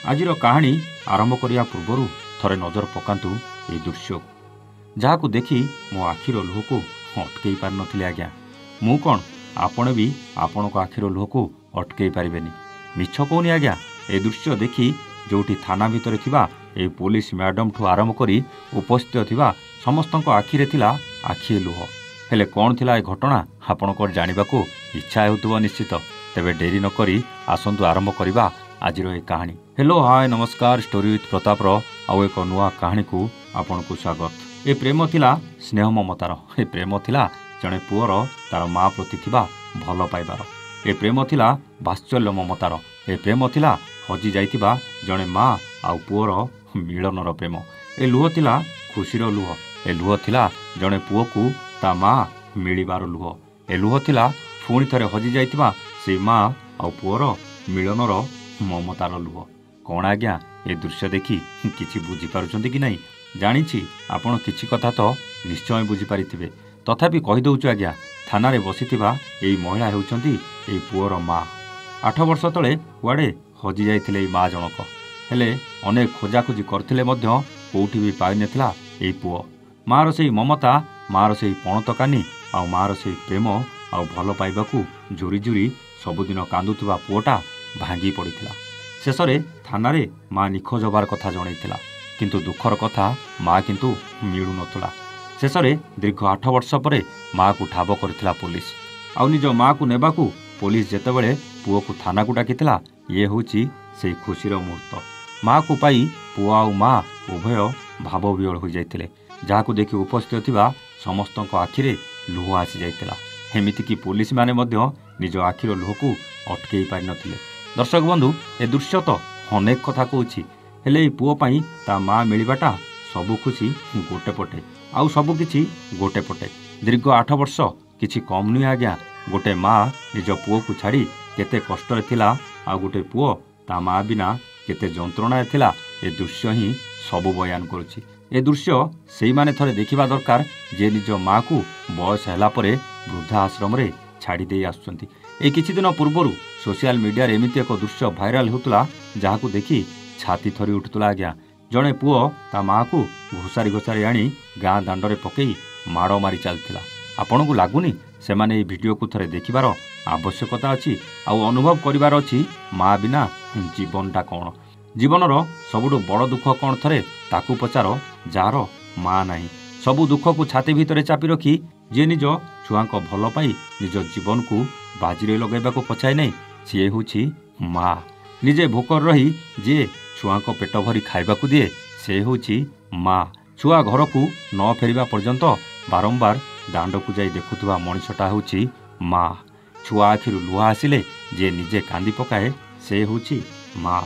आजिर कहानी आरंभ करिया पूर्वरु थरे नजर पकांतु ए दृश्य जहाकु देखि मो आखिर लुह को अटकई पार नथिले आज्ञा। मु कौन आपण भी आपण को आखिर लुह को अटकई पारिबेनी। मिछ कहूनी आज्ञा। ए दृश्य देखि जोटी थाना भितर थिबा ए पुलिस मैडम ठू आरंभ करी उपस्थित थिबा समस्तक आखिरे थिला आखि लुह। हेले कौन थिला ए घटना आपणकर जानिबाकू इच्छा हेउतबो निश्चित। तेबे डेरी न करी आसंतु आरंभ करिबा आजिर ए कहानी। हेलो हाय नमस्कार स्टोरी विथ प्रताप आउ एक नुआ कहानी को आपण को स्वागत। ए प्रेम थिला स्नेह ममतार। ए प्रेम थिला जड़े पुअर तार माँ प्रति थिबा भल पाइबार। ए प्रेम थिला वात्सल्य ममतार। ए प्रेम थिला हजि जाइतिबा जड़े माँ आउ पुअर मिलनर प्रेम। ए लुह थिला खुशीर लुह। ए लुह थिला जड़े पुओ को ता माँ मिलिबार लुह। ए लुह थिला पुणी थरे हजि जाइतिबा से माँ आउ पुअर मिलनर ममतार लुह। कौन आज्ञा ए दृश्य देखि किछि बुझी पारुछन्ति कि नहीं जानिछि आपण किछि कथा तो निश्चय बुझी पारिथिबे। तथापि कहि दउछु आज्ञा थाना रे बसिथिबा एई महिला हेउछन्ति एई पुअर माँ। 8 वर्ष तले कुआडे हजि जाइथिले एई माँ जनक। हेले अनेक खोजाखोजी करथिले मध्य कोउठी भी पाइ नथिला एई पुओ। माँर सेई ममता माँर सेई पणतकानी आउ माँर सेई प्रेम आउ भल पाइबाकू जुरी जुरी सबुदिन कांदुथिबा पुओटा भांगी पड़िथिला। शेषरे थाना रे माँ निखोज होबार कथा जणैथिला किंतु दुखर कथा माँ किंतु मिलु नथुला। शेषरे दीर्घ 8 वर्ष परे माँ को ठाब करथिला पुलिस। आउ निज माँ को नेबाकू पुलिस जेतेबेले पुओ को थाना को डाकिथिला ये होची सेई खुशीर मुहूर्त। माँ को पाई पुओ आउ माँ उभय भाव विहल हो जाइथिले जाहाकू देखि उपस्थित थिबा समस्तक आखिरे लुह आसी जाइथिला। एमिति कि पुलिस माने मध्य निज आखिर लुह को अटकई पारि नथिले। दर्शक बंधु ए दृश्य तो अनेक कथा कहूछि। हेले ए पुओ पाई ता माँ मिलिबाटा सबु खुशी गोटे पटे आउ सबु किछि गोटे पटे। दीर्घ 8 वर्ष किछि कम नुहे आज्ञा। गोटे माँ निज पुओ को छाड़ी केते कष्ट थिला आउ गोटे पुओ ता माँ बिना केते जंत्रणा थिला ए दृश्य ही सबु बयान करुछि। ए दृश्य सेई माने थरे देखिबा दरकार जे निज माँ को बयस हैला परे वृद्धा आश्रम रे छाड़ी दे आसुछन्ति। ए किछि दिन पूर्वरु सोशल मीडिया रे एमिति एक दृश्य भाइराल होतुला जाहाकू देखि छाती थरी उठुतुला आज्ञा। जणे पुओ ता माँ को घोषारी घोषारी आनी गाँ दांडरे पकई माड़ मारी चलथिला। आपनकू लागुनी सेमाने ए वीडियो को थरे देखिबार आवश्यकता अछि आउ अनुभव करिवार अछि माँ बिना जीवनटा कोन। जीवनर सबुठु बड़ दुख कोन थरे ताकू पचार जार माँ नाही। सबु दुख को छाती भितरे चापी रखी जे निज छुआंक भल पाई निज जीवन को बाजीरे लगेबा को पछाय नहीं सी होछि माँ। निजे भोकर रही जे छुआंक पेट भरी खाइबा को दिए से होछि माँ। छुआ घर को न फेरिबा पर्यंत बारंबार दांड को जाई देखुथुबा मनिषटा होछि माँ। छुआ आखिरु लुह आसिले जे निजे कांदी पकाए से होछि माँ।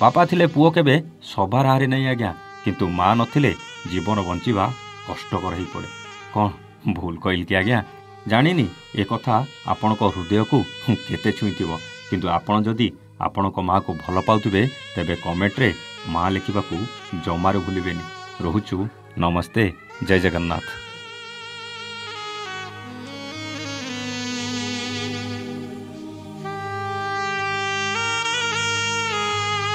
बापा थिले पुओ केबे सभार हारे नहीं आज्ञा किंतु माँ नथिले जीवन बंचिबा कष्टकर ही पड़े। कौन भूल कहली कि आज्ञा जानिनी ए कथा आपणक हृदय को केते छुईथिबो किंतु आपण जदि आपणक माँ को भल पाउथिबे तेबे कमेंट रे माँ लिखिबाकू जमारू भूलिबेनी। रहुछु नमस्ते जय जगन्नाथ।